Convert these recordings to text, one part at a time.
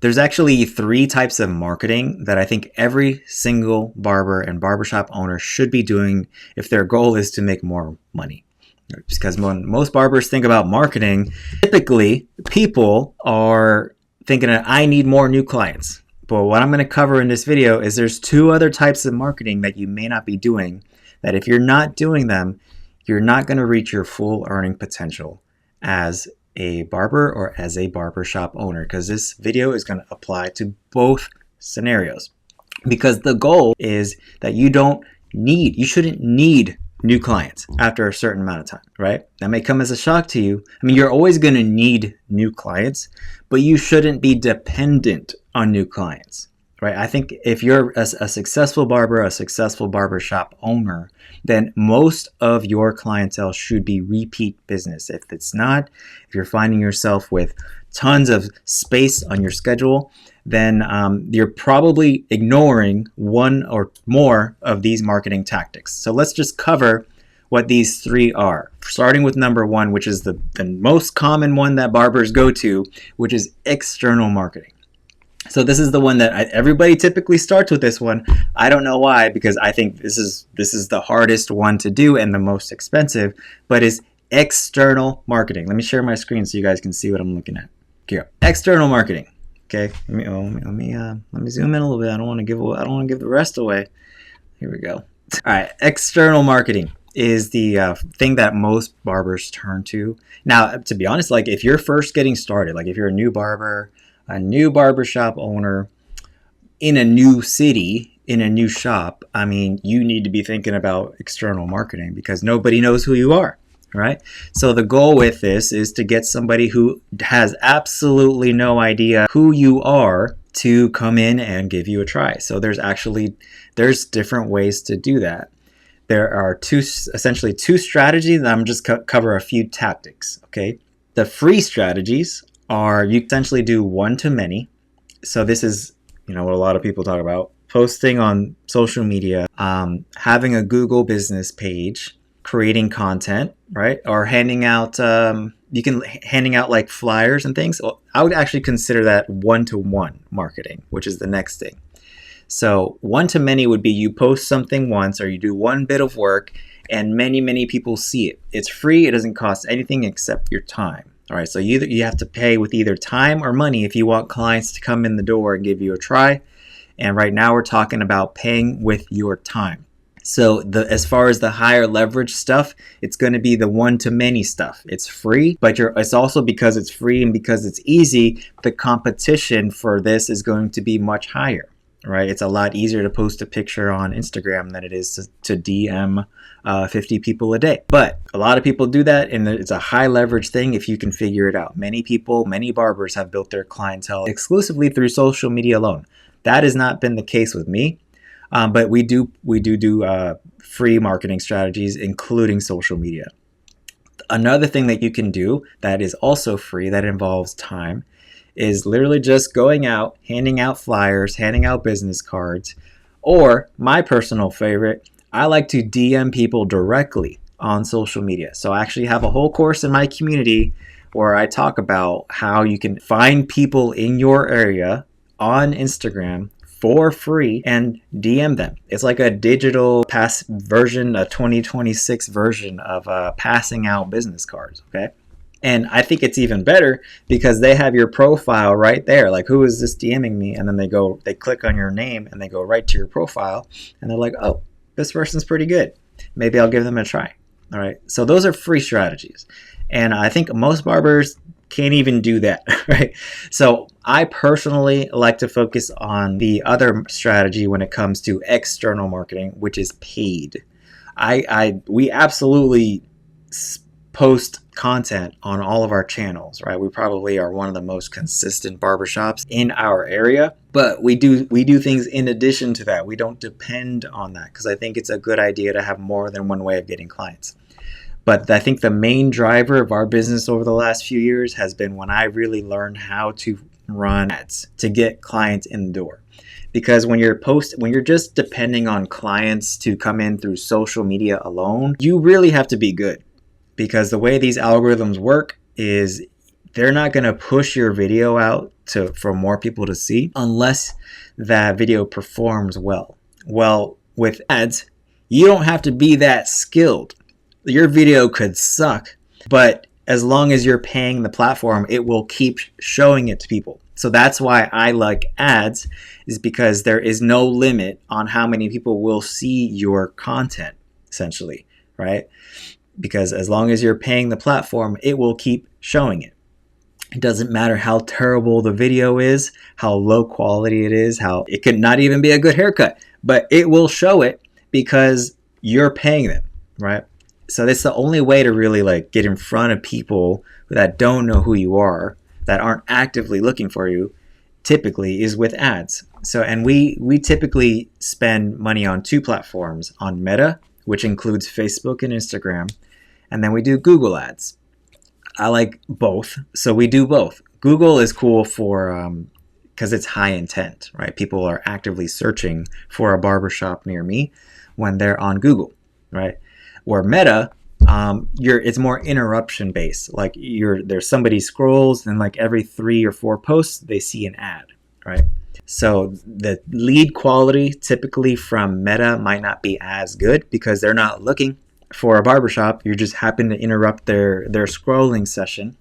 There's actually 3 types of marketing that I think every single barber and barbershop owner should be doing if their goal is to make more money. Because when most barbers think about marketing, typically people are thinking that I need more new clients. But what I'm going to cover in this video is there's 2 other types of marketing that you may not be doing, that if you're not doing them, you're not going to reach your full earning potential as a barber or as a barbershop owner, because this video is going to apply to both scenarios. Because the goal is that you shouldn't need new clients after a certain amount of time, right? That may come as a shock to you. I mean, you're always going to need new clients, but you shouldn't be dependent on new clients, right? I think if you're a successful barber, a successful barbershop owner, then most of your clientele should be repeat business. If it's not, if you're finding yourself with tons of space on your schedule, then you're probably ignoring one or more of these marketing tactics. So let's just cover what these 3 are. Starting with number 1, which is the most common one that barbers go to, which is external marketing. So this is the one that everybody typically starts with. This one, I don't know why, because I think this is the hardest one to do and the most expensive, but is external marketing. Let me share my screen so you guys can see what I'm looking at. Here, external marketing. Okay, let me zoom in a little bit. I don't want to give the rest away. Here we go. All right, external marketing is the thing that most barbers turn to. Now, to be honest, like if you're first getting started, like if you're a new barber, a new barbershop owner in a new city, in a new shop, I mean, you need to be thinking about external marketing because nobody knows who you are, right? So the goal with this is to get somebody who has absolutely no idea who you are to come in and give you a try. So there's different ways to do that. There are essentially two strategies. I'm just cover a few tactics, okay? The free strategies are you essentially do one-to-many. So this is, what a lot of people talk about, posting on social media, having a Google business page, creating content, right? Or handing out, handing out like flyers and things. Well, I would actually consider that one-to-one marketing, which is the next thing. So one-to-many would be you post something once or you do one bit of work and many, many people see it. It's free. It doesn't cost anything except your time. All right, so you have to pay with either time or money if you want clients to come in the door and give you a try. And right now we're talking about paying with your time. So as far as the higher leverage stuff, it's going to be the one-to-many stuff. It's free, but it's also because it's free and because it's easy, the competition for this is going to be much higher. Right? It's a lot easier to post a picture on Instagram than it is to DM 50 people a day. But a lot of people do that, and it's a high leverage thing if you can figure it out. Many barbers have built their clientele exclusively through social media alone. That has not been the case with me, but we do free marketing strategies, including social media. Another thing that you can do that is also free, that involves time, is literally just going out, handing out flyers, handing out business cards, or my personal favorite, I like to DM people directly on social media. So I actually have a whole course in my community where I talk about how you can find people in your area on Instagram for free and DM them. It's like a digital version, a 2026 version of passing out business cards, okay? And I think it's even better because they have your profile right there. Like, who is this DMing me? And then they click on your name and they go right to your profile. And they're like, oh, this person's pretty good. Maybe I'll give them a try. All right. So those are free strategies. And I think most barbers can't even do that, right? So I personally like to focus on the other strategy when it comes to external marketing, which is paid. We absolutely post content on all of our channels, right? We probably are one of the most consistent barbershops in our area, but we do things in addition to that. We don't depend on that because I think it's a good idea to have more than one way of getting clients. But I think the main driver of our business over the last few years has been when I really learned how to run ads to get clients in the door. Because when you're just depending on clients to come in through social media alone, you really have to be good. Because the way these algorithms work is they're not going to push your video out for more people to see unless that video performs well. Well, with ads, you don't have to be that skilled. Your video could suck, but as long as you're paying the platform, it will keep showing it to people. So that's why I like ads, is because there is no limit on how many people will see your content, essentially, right? Because as long as you're paying the platform, it will keep showing it. It doesn't matter how terrible the video is, how low quality it is, how it could not even be a good haircut, but it will show it because you're paying them, right? So that's the only way to really like get in front of people that don't know who you are, that aren't actively looking for you, typically is with ads. So, and we typically spend money on two platforms, on Meta, which includes Facebook and Instagram, and then we do Google ads. I like both, so we do both. Google is cool for because it's high intent, right? People are actively searching for a barbershop near me when they're on Google, right? Where Meta, it's more interruption based. Like there's somebody scrolls and like every 3 or 4 posts they see an ad, right? So the lead quality typically from Meta might not be as good because they're not looking for a barbershop. You just happen to interrupt their scrolling session.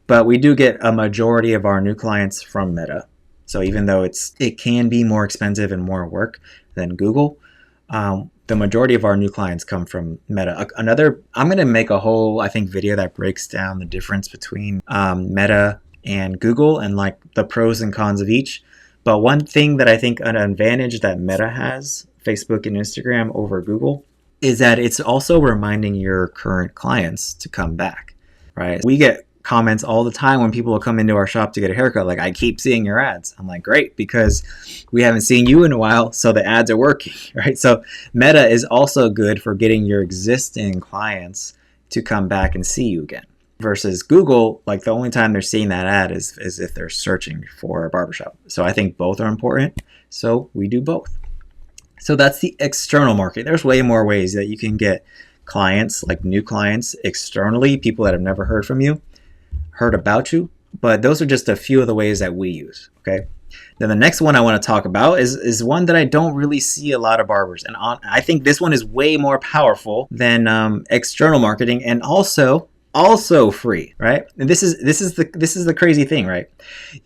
But we do get a majority of our new clients from Meta. So even though it can be more expensive and more work than Google, the majority of our new clients come from Meta. I'm going to make a whole, I think, video that breaks down the difference between Meta and Google and like the pros and cons of each. But one thing that I think an advantage that Meta has, Facebook and Instagram over Google, is that it's also reminding your current clients to come back, right? We get comments all the time when people will come into our shop to get a haircut, like, I keep seeing your ads. I'm like, great, because we haven't seen you in a while, so the ads are working, right? So Meta is also good for getting your existing clients to come back and see you again. Versus Google, like the only time they're seeing that ad is if they're searching for a barbershop. So I think both are important, so we do both. So that's the external market. There's way more ways that you can get clients, like new clients externally, people that have never heard about you, but those are just a few of the ways that we use. Okay. Then the next one I want to talk about is one that I don't really see a lot of barbers, and I think this one is way more powerful than external marketing, and also free, right? And this is the crazy thing, right?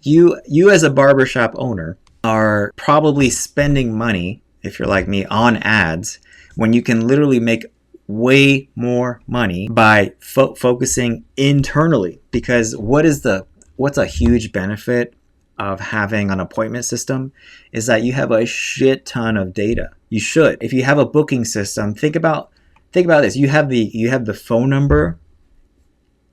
You as a barbershop owner are probably spending money, if you're like me, on ads when you can literally make way more money by focusing internally. Because what's a huge benefit of having an appointment system is that you have a shit ton of data. You should. If you have a booking system, think about this. You have the phone number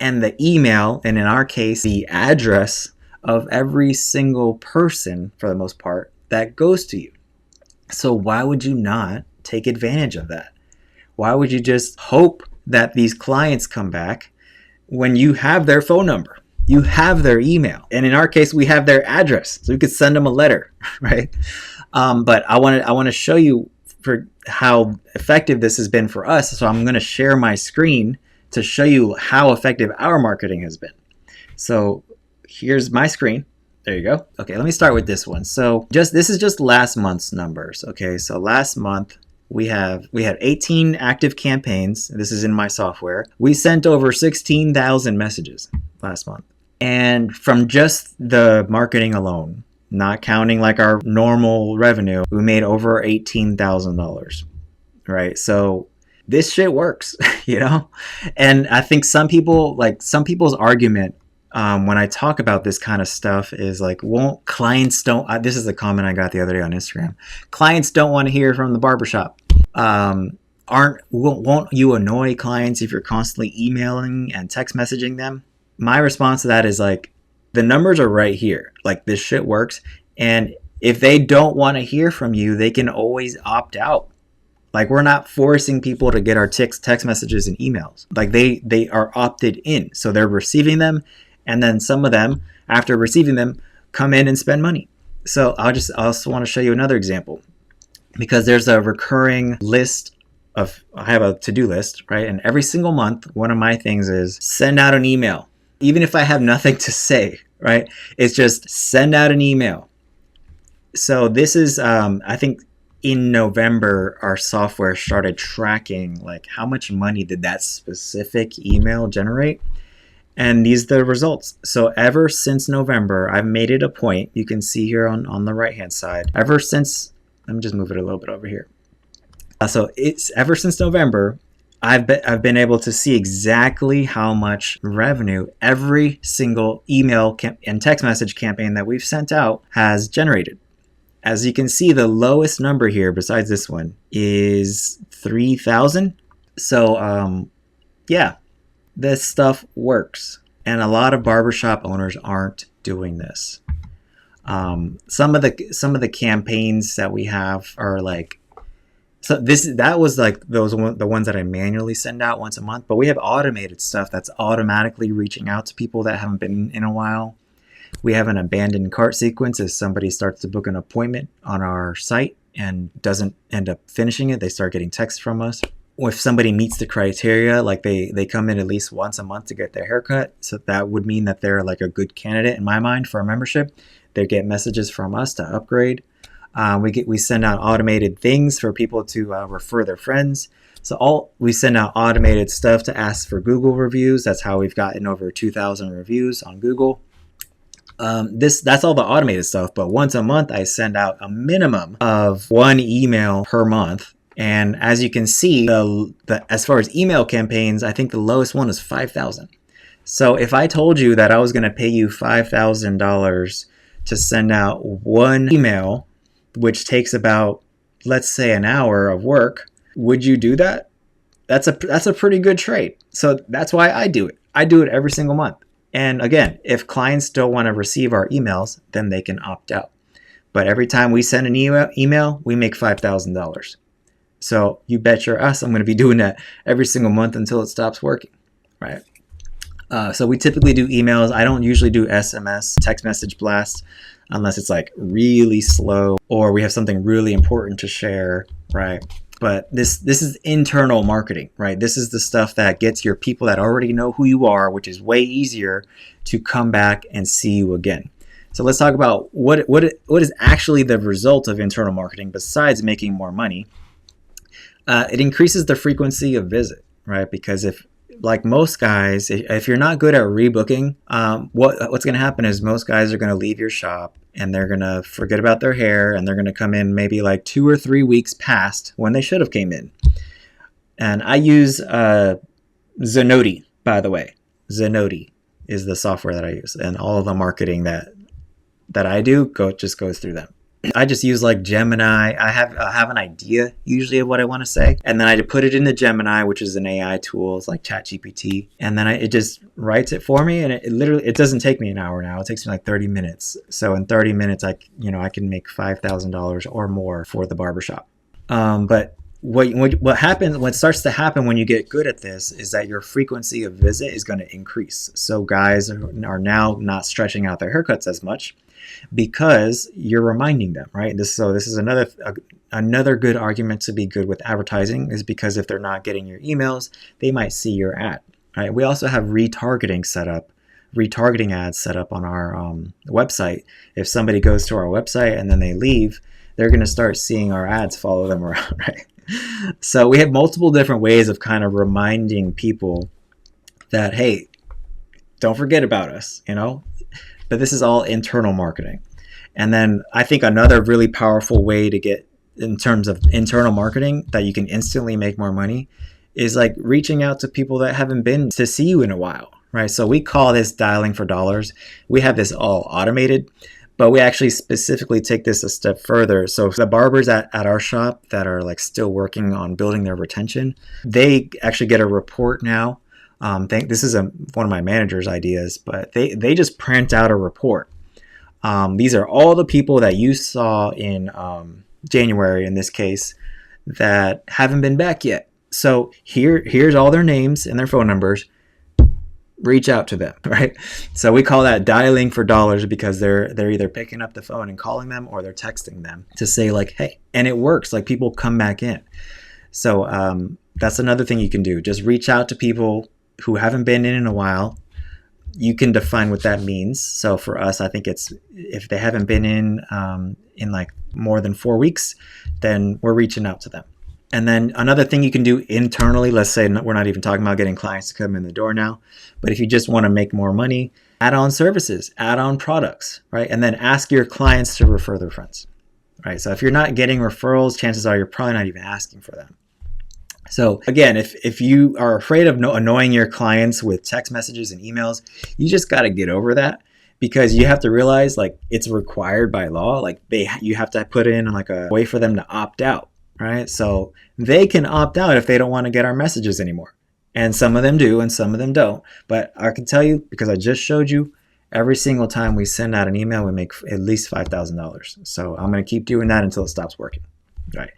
and the email, and in our case, the address of every single person, for the most part, that goes to you. So why would you not take advantage of that? Why would you just hope that these clients come back when you have their phone number, you have their email, and in our case, we have their address, so we could send them a letter, right? But I want to show you for how effective this has been for us. So I'm going to share my screen to show you how effective our marketing has been. So here's my screen. There you go. Okay, let me start with this one. So this is just last month's numbers. Okay, so last month we had 18 active campaigns. This is in my software. We sent over 16,000 messages last month. And from just the marketing alone, not counting like our normal revenue, we made over $18,000, right? So this shit works, you know? And I think some people's argument when I talk about this kind of stuff is like, this is a comment I got the other day on Instagram. Clients don't want to hear from the barbershop. Won't you annoy clients if you're constantly emailing and text messaging them? My response to that is like, the numbers are right here. Like, this shit works. And if they don't want to hear from you, they can always opt out. Like, we're not forcing people to get our text messages and emails. Like, they are opted in. So they're receiving them. And then some of them, after receiving them, come in and spend money. So I also want to show you another example, because there's a recurring list I have a to-do list, right? And every single month, one of my things is send out an email. Even if I have nothing to say, right? It's just send out an email. So this is, I think in November, our software started tracking like how much money did that specific email generate. And these are the results. So ever since November, I've made it a point. You can see here on the right hand side. Ever since, let me just move it a little bit over here. So it's ever since November, I've been able to see exactly how much revenue every single email and text message campaign that we've sent out has generated. As you can see, the lowest number here, besides this one, is 3,000. So yeah, this stuff works, and a lot of barbershop owners aren't doing this. Some of the campaigns that we have are like, so that was like the ones that I manually send out once a month, but we have automated stuff that's automatically reaching out to people that haven't been in a while. We have an abandoned cart sequence. If somebody starts to book an appointment on our site and doesn't end up finishing it, they start getting texts from us. If somebody meets the criteria, like they come in at least once a month to get their haircut, so that would mean that they're like a good candidate in my mind for a membership. They get messages from us to upgrade. We send out automated things for people to refer their friends. So we send out automated stuff to ask for Google reviews. That's how we've gotten over 2,000 reviews on Google. That's all the automated stuff. But once a month, I send out a minimum of 1 email per month. And as you can see, as far as email campaigns, I think the lowest one is 5,000. So if I told you that I was going to pay you $5,000 to send out 1 email, which takes about, let's say, an hour of work, would you do that? That's a pretty good trade. So that's why I do it. I do it every single month. And again, if clients don't want to receive our emails, then they can opt out. But every time we send an email, we make $5,000. So you bet your ass I'm going to be doing that every single month until it stops working, right? So we typically do emails. I don't usually do SMS, text message blasts, unless it's like really slow or we have something really important to share, right? But this is internal marketing, right? This is the stuff that gets your people that already know who you are, which is way easier to come back and see you again. So let's talk about what is actually the result of internal marketing besides making more money. It increases the frequency of visit, right? Because like most guys, if you're not good at rebooking, what's going to happen is most guys are going to leave your shop and they're going to forget about their hair and they're going to come in maybe like 2 or 3 weeks past when they should have came in. And I use Zenoti, by the way. Zenoti is the software that I use, and all of the marketing that I do just goes through them. I just use like Gemini. I have an idea usually of what I want to say, and then I put it into Gemini, which is an AI tool. It's like ChatGPT, and then it just writes it for me, and it doesn't take me an hour now. It takes me like 30 minutes. So in 30 minutes, I can make $5,000 or more for the barbershop. But what starts to happen when you get good at this is that your frequency of visit is going to increase. So guys are now not stretching out their haircuts as much, because you're reminding them, right? This is another good argument to be good with advertising, is because if they're not getting your emails, they might see your ad, right? We also have retargeting ads set up on our website. If somebody goes to our website and then they leave, they're going to start seeing our ads follow them around, right? So we have multiple different ways of kind of reminding people that, hey, don't forget about us, But this is all internal marketing. And then I think another really powerful way to get in terms of internal marketing that you can instantly make more money is like reaching out to people that haven't been to see you in a while, right? So we call this dialing for dollars. We have this all automated, but we actually specifically take this a step further. So the barbers at our shop that are like still working on building their retention, they actually get a report now. This is one of my manager's ideas, but they just print out a report. These are all the people that you saw in January, in this case, that haven't been back yet. So here's all their names and their phone numbers. Reach out to them, right? So we call that dialing for dollars, because they're either picking up the phone and calling them, or they're texting them to say like, hey, and it works. Like, people come back in. So that's another thing you can do. Just reach out to people who haven't been in a while. you can define what that means. So for us, I think it's if they haven't been in like more than 4 weeks, then we're reaching out to them. And then another thing you can do internally, let's say we're not even talking about getting clients to come in the door now, but if you just want to make more money, add on services, add on products, right? And then ask your clients to refer their friends, right? So if you're not getting referrals, chances are you're probably not even asking for them. So again, if you are afraid of annoying your clients with text messages and emails, you just got to get over that, because you have to realize like it's required by law. Like you have to put in like a way for them to opt out, right? So they can opt out if they don't want to get our messages anymore. And some of them do and some of them don't. But I can tell you, because I just showed you, every single time we send out an email, we make at least $5,000. So I'm going to keep doing that until it stops working. Right.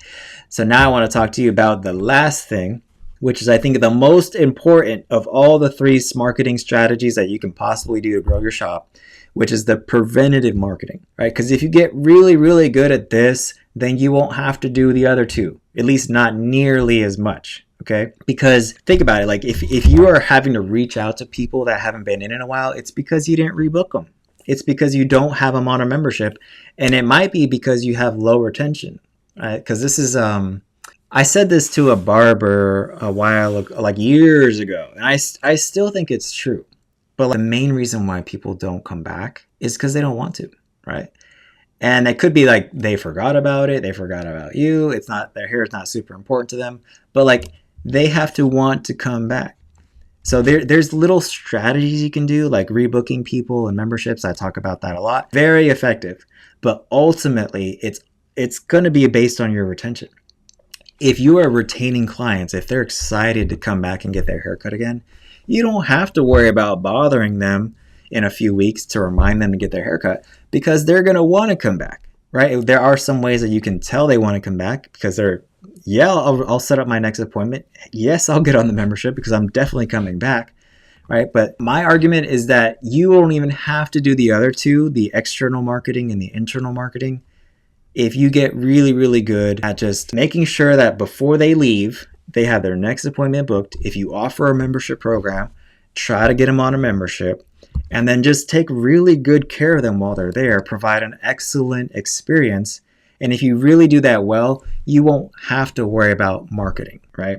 So now I want to talk to you about the last thing, which is I think the most important of all the 3 marketing strategies that you can possibly do to grow your shop, which is the preventative marketing, right? Because if you get really, really good at this, then you won't have to do the other 2, at least not nearly as much. Okay. Because think about it. Like if you are having to reach out to people that haven't been in a while, it's because you didn't rebook them. It's because you don't have them on a membership. And it might be because you have low retention. Right, because this is, I said this to a barber a while ago, like years ago, and I still think it's true. But the main reason why people don't come back is because they don't want to, right? And it could be like they forgot about it, they forgot about you. It's not their hair is not super important to them, but like they have to want to come back. So there's little strategies you can do, like rebooking people and memberships. I talk about that a lot. Very effective, but ultimately it's going to be based on your retention. If you are retaining clients, if they're excited to come back and get their haircut again, you don't have to worry about bothering them in a few weeks to remind them to get their haircut, because they're going to want to come back, right? There are some ways that you can tell they want to come back, because I'll set up my next appointment. Yes, I'll get on the membership because I'm definitely coming back, right? But my argument is that you won't even have to do the other 2, the external marketing and the internal marketing, if you get really, really good at just making sure that before they leave, they have their next appointment booked. If you offer a membership program, try to get them on a membership, and then just take really good care of them while they're there, provide an excellent experience. And if you really do that well, you won't have to worry about marketing, right?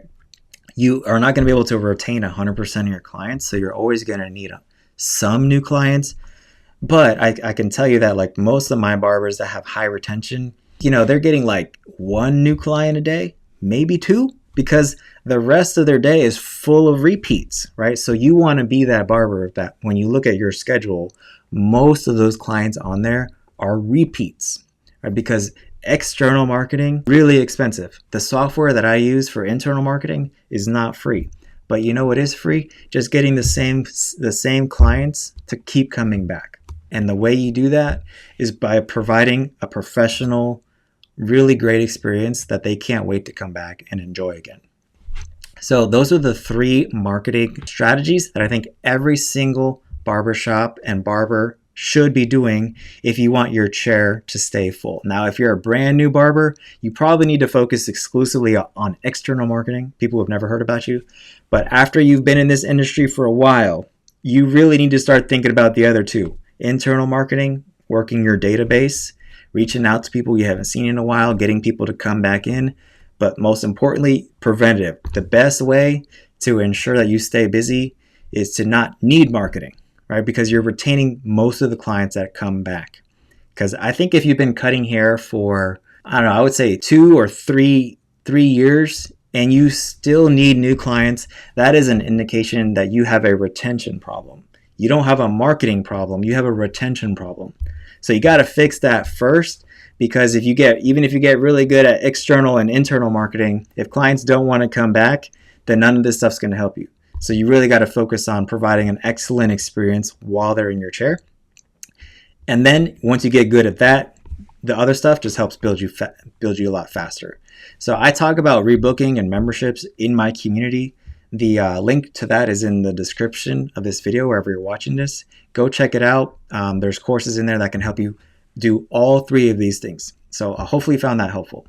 You are not going to be able to retain 100% of your clients, so you're always going to need some new clients. But I can tell you that like most of my barbers that have high retention, they're getting like 1 new client a day, maybe 2, because the rest of their day is full of repeats, right? So you want to be that barber that when you look at your schedule, most of those clients on there are repeats, right? Because external marketing, really expensive. The software that I use for internal marketing is not free. But you know what is free? Just getting the same clients to keep coming back. And the way you do that is by providing a professional, really great experience that they can't wait to come back and enjoy again. So those are the 3 marketing strategies that I think every single barbershop and barber should be doing if you want your chair to stay full. Now, if you're a brand new barber, you probably need to focus exclusively on external marketing, people who have never heard about you. But after you've been in this industry for a while, you really need to start thinking about the other 2. Internal marketing, working your database, reaching out to people you haven't seen in a while, getting people to come back in. But most importantly, preventative. The best way to ensure that you stay busy is to not need marketing, right? Because you're retaining most of the clients that come back. Because I think if you've been cutting hair for, I would say 2 or 3 years, and you still need new clients, that is an indication that you have a retention problem. You don't have a marketing problem, you have a retention problem. So you got to fix that first, because even if you get really good at external and internal marketing, if clients don't want to come back, then none of this stuff's going to help you. So you really got to focus on providing an excellent experience while they're in your chair. And then once you get good at that, the other stuff just helps build you a lot faster. So I talk about rebooking and memberships in my community. The link to that is in the description of this video, wherever you're watching this. Go check it out. There's courses in there that can help you do all 3 of these things. So hopefully you found that helpful.